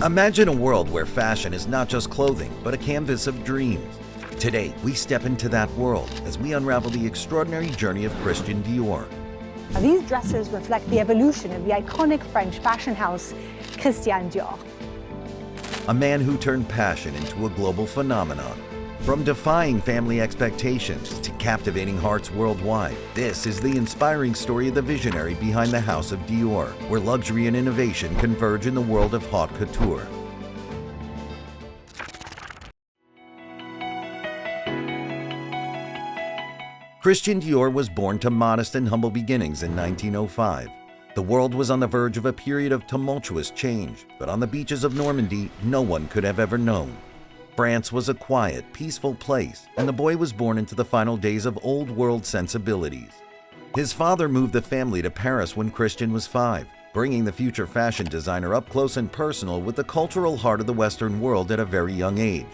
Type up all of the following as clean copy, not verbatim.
Imagine a world where fashion is not just clothing, but a canvas of dreams. Today, we step into that world as we unravel the extraordinary journey of Christian Dior. These dresses reflect the evolution of the iconic French fashion house, Christian Dior. A man who turned passion into a global phenomenon. From defying family expectations to captivating hearts worldwide, this is the inspiring story of the visionary behind the House of Dior, where luxury and innovation converge in the world of haute couture. Christian Dior was born to modest and humble beginnings in 1905. The world was on the verge of a period of tumultuous change, but on the beaches of Normandy, no one could have ever known. France was a quiet, peaceful place, and the boy was born into the final days of old-world sensibilities. His father moved the family to Paris when Christian was 5, bringing the future fashion designer up close and personal with the cultural heart of the Western world at a very young age.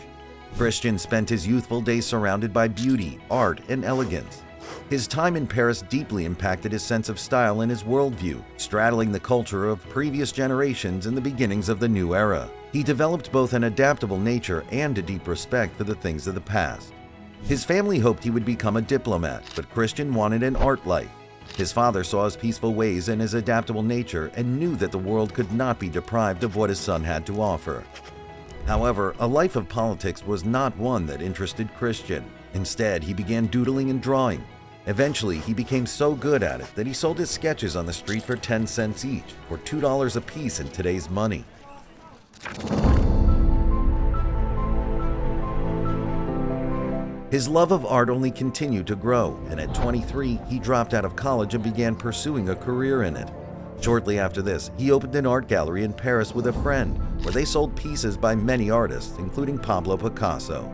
Christian spent his youthful days surrounded by beauty, art, and elegance. His time in Paris deeply impacted his sense of style and his worldview, straddling the culture of previous generations in the beginnings of the new era. He developed both an adaptable nature and a deep respect for the things of the past. His family hoped he would become a diplomat, but Christian wanted an art life. His father saw his peaceful ways and his adaptable nature and knew that the world could not be deprived of what his son had to offer. However, a life of politics was not one that interested Christian. Instead, he began doodling and drawing. Eventually, he became so good at it that he sold his sketches on the street for 10 cents each, or $2 a piece in today's money. His love of art only continued to grow, and at 23, he dropped out of college and began pursuing a career in it. Shortly after this, he opened an art gallery in Paris with a friend, where they sold pieces by many artists, including Pablo Picasso.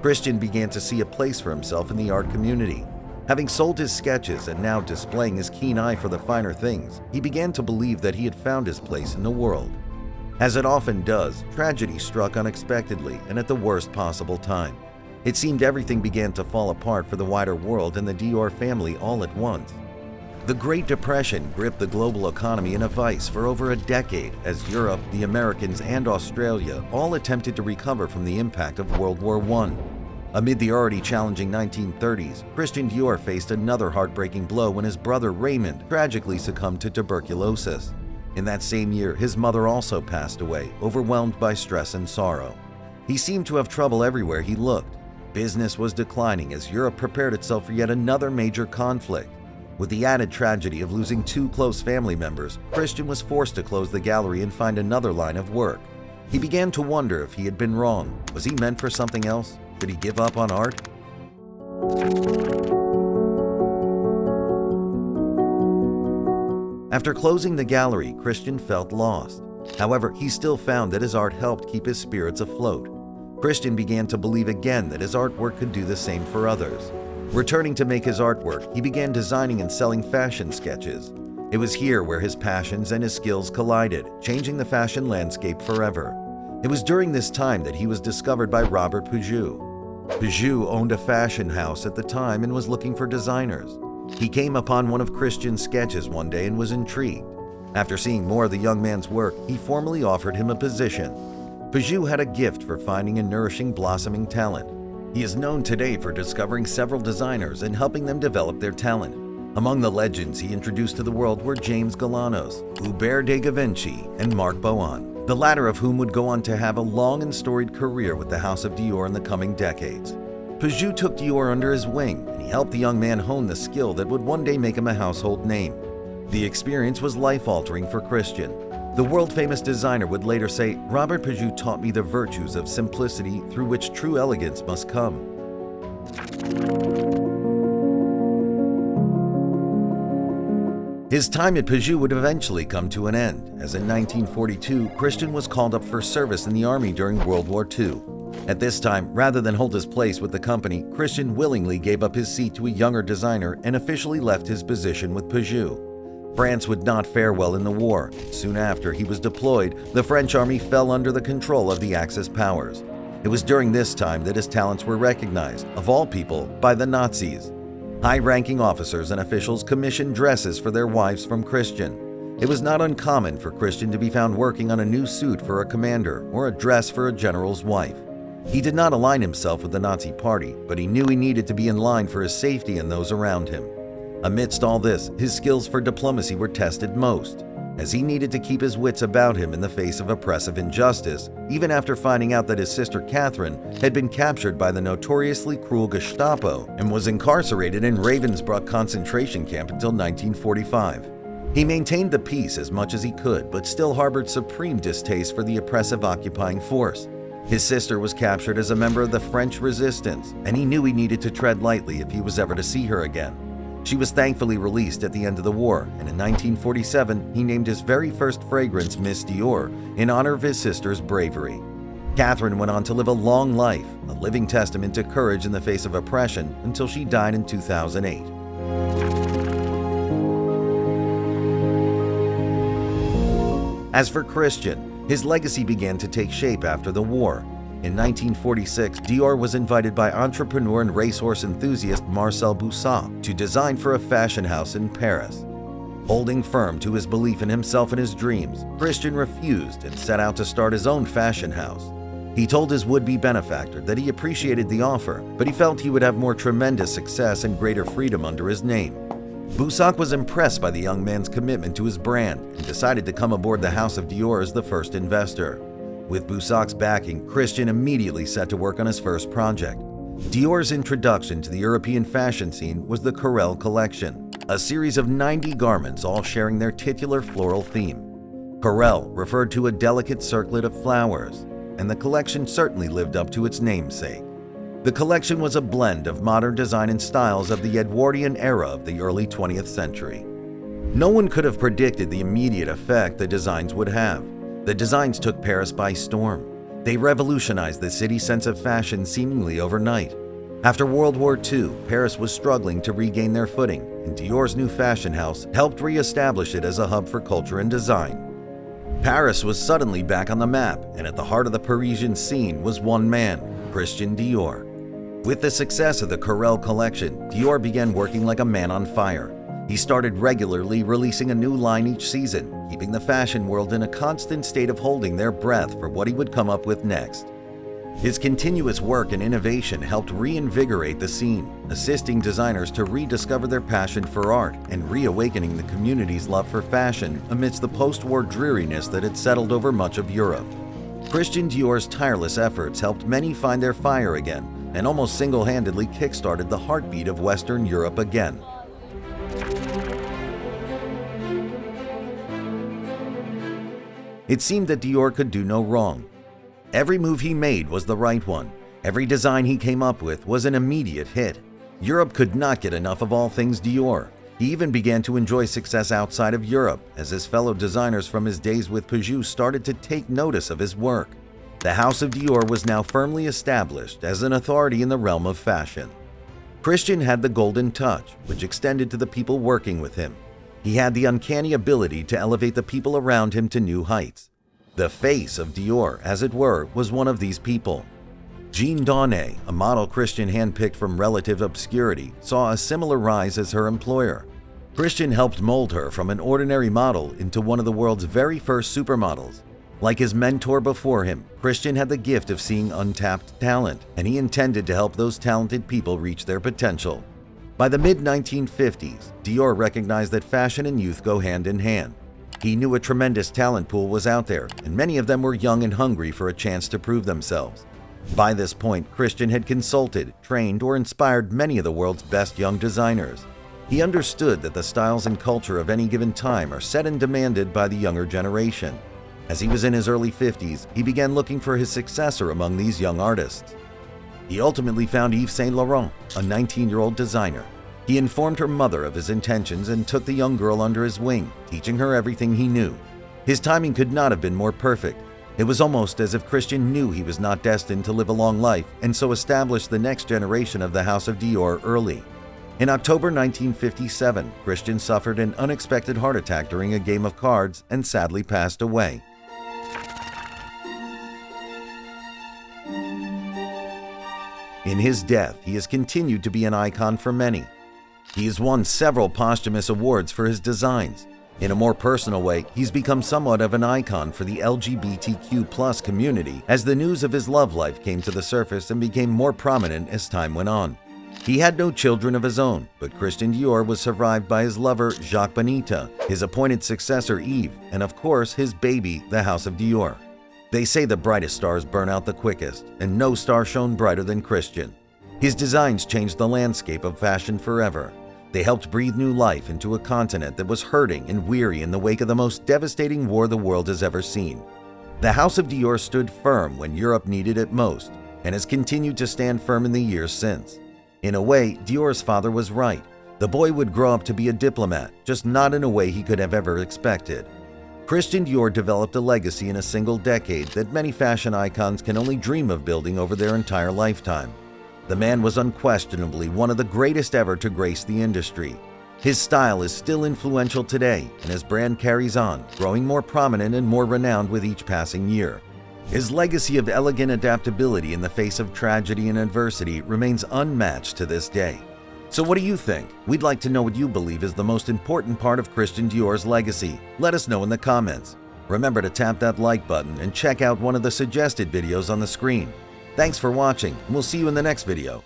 Christian began to see a place for himself in the art community. Having sold his sketches and now displaying his keen eye for the finer things, he began to believe that he had found his place in the world. As it often does, tragedy struck unexpectedly and at the worst possible time. It seemed everything began to fall apart for the wider world and the Dior family all at once. The Great Depression gripped the global economy in a vice for over a decade as Europe, the Americans, and Australia all attempted to recover from the impact of World War I. Amid the already challenging 1930s, Christian Dior faced another heartbreaking blow when his brother Raymond tragically succumbed to tuberculosis. In that same year, his mother also passed away, overwhelmed by stress and sorrow. He seemed to have trouble everywhere he looked. Business was declining as Europe prepared itself for yet another major conflict. With the added tragedy of losing 2 close family members, Christian was forced to close the gallery and find another line of work. He began to wonder if he had been wrong. Was he meant for something else? Could he give up on art? After closing the gallery, Christian felt lost. However, he still found that his art helped keep his spirits afloat. Christian began to believe again that his artwork could do the same for others. Returning to make his artwork, he began designing and selling fashion sketches. It was here where his passions and his skills collided, changing the fashion landscape forever. It was during this time that he was discovered by Robert Pujol. Pujol owned a fashion house at the time and was looking for designers. He came upon one of Christian's sketches one day and was intrigued. After seeing more of the young man's work, he formally offered him a position. Pujol had a gift for finding and nourishing blossoming talent. He is known today for discovering several designers and helping them develop their talent. Among the legends he introduced to the world were James Galanos, Hubert de Givenchy, and Marc Bohan, the latter of whom would go on to have a long and storied career with the House of Dior in the coming decades. Pujol took Dior under his wing, and he helped the young man hone the skill that would one day make him a household name. The experience was life-altering for Christian. The world-famous designer would later say, "Robert Pujol taught me the virtues of simplicity through which true elegance must come." His time at Pujol would eventually come to an end, as in 1942, Christian was called up for service in the army during World War II. At this time, rather than hold his place with the company, Christian willingly gave up his seat to a younger designer and officially left his position with Pujol. France would not fare well in the war. Soon after he was deployed, the French army fell under the control of the Axis powers. It was during this time that his talents were recognized, of all people, by the Nazis. High-ranking officers and officials commissioned dresses for their wives from Christian. It was not uncommon for Christian to be found working on a new suit for a commander or a dress for a general's wife. He did not align himself with the Nazi Party, but he knew he needed to be in line for his safety and those around him. Amidst all this, his skills for diplomacy were tested most, as he needed to keep his wits about him in the face of oppressive injustice, even after finding out that his sister Catherine had been captured by the notoriously cruel Gestapo and was incarcerated in Ravensbrück concentration camp until 1945. He maintained the peace as much as he could, but still harbored supreme distaste for the oppressive occupying force. His sister was captured as a member of the French resistance, and he knew he needed to tread lightly if he was ever to see her again. She was thankfully released at the end of the war, and in 1947, he named his very first fragrance Miss Dior in honor of his sister's bravery. Catherine went on to live a long life, a living testament to courage in the face of oppression, until she died in 2008. As for Christian, his legacy began to take shape after the war. In 1946, Dior was invited by entrepreneur and racehorse enthusiast Marcel Boussac to design for a fashion house in Paris. Holding firm to his belief in himself and his dreams, Christian refused and set out to start his own fashion house. He told his would-be benefactor that he appreciated the offer, but he felt he would have more tremendous success and greater freedom under his name. Boussac was impressed by the young man's commitment to his brand and decided to come aboard the House of Dior as the first investor. With Boussac's backing, Christian immediately set to work on his first project. Dior's introduction to the European fashion scene was the Carrel collection, a series of 90 garments all sharing their titular floral theme. Carrel referred to a delicate circlet of flowers, and the collection certainly lived up to its namesake. The collection was a blend of modern design and styles of the Edwardian era of the early 20th century. No one could have predicted the immediate effect the designs would have. The designs took Paris by storm. They revolutionized the city's sense of fashion seemingly overnight. After World War II, Paris was struggling to regain their footing, and Dior's new fashion house helped re-establish it as a hub for culture and design. Paris was suddenly back on the map, and at the heart of the Parisian scene was one man, Christian Dior. With the success of the Carrel collection, Dior began working like a man on fire. He started regularly releasing a new line each season, keeping the fashion world in a constant state of holding their breath for what he would come up with next. His continuous work and innovation helped reinvigorate the scene, assisting designers to rediscover their passion for art and reawakening the community's love for fashion amidst the post-war dreariness that had settled over much of Europe. Christian Dior's tireless efforts helped many find their fire again, and almost single-handedly kick-started the heartbeat of Western Europe again. It seemed that Dior could do no wrong. Every move he made was the right one. Every design he came up with was an immediate hit. Europe could not get enough of all things Dior. He even began to enjoy success outside of Europe, as his fellow designers from his days with Peugeot started to take notice of his work. The House of Dior was now firmly established as an authority in the realm of fashion. Christian had the golden touch, which extended to the people working with him. He had the uncanny ability to elevate the people around him to new heights. The face of Dior, as it were, was one of these people. Jean Donnet, a model Christian handpicked from relative obscurity, saw a similar rise as her employer. Christian helped mold her from an ordinary model into one of the world's very first supermodels. Like his mentor before him, Christian had the gift of seeing untapped talent, and he intended to help those talented people reach their potential. By the mid-1950s, Dior recognized that fashion and youth go hand in hand. He knew a tremendous talent pool was out there, and many of them were young and hungry for a chance to prove themselves. By this point, Christian had consulted, trained, or inspired many of the world's best young designers. He understood that the styles and culture of any given time are set and demanded by the younger generation. As he was in his early 50s, he began looking for his successor among these young artists. He ultimately found Yves Saint Laurent, a 19-year-old designer. He informed her mother of his intentions and took the young girl under his wing, teaching her everything he knew. His timing could not have been more perfect. It was almost as if Christian knew he was not destined to live a long life, and so established the next generation of the House of Dior early. In October 1957, Christian suffered an unexpected heart attack during a game of cards and sadly passed away. In his death, he has continued to be an icon for many. He has won several posthumous awards for his designs. In a more personal way, he's become somewhat of an icon for the LGBTQ+ community as the news of his love life came to the surface and became more prominent as time went on. He had no children of his own, but Christian Dior was survived by his lover Jacques Bonita, his appointed successor Yves, and of course his baby, the House of Dior. They say the brightest stars burn out the quickest, and no star shone brighter than Christian. His designs changed the landscape of fashion forever. They helped breathe new life into a continent that was hurting and weary in the wake of the most devastating war the world has ever seen. The House of Dior stood firm when Europe needed it most, and has continued to stand firm in the years since. In a way, Dior's father was right. The boy would grow up to be a diplomat, just not in a way he could have ever expected. Christian Dior developed a legacy in a single decade that many fashion icons can only dream of building over their entire lifetime. The man was unquestionably one of the greatest ever to grace the industry. His style is still influential today, and his brand carries on, growing more prominent and more renowned with each passing year. His legacy of elegant adaptability in the face of tragedy and adversity remains unmatched to this day. So what do you think? We'd like to know what you believe is the most important part of Christian Dior's legacy. Let us know in the comments. Remember to tap that like button and check out one of the suggested videos on the screen. Thanks for watching, and we'll see you in the next video.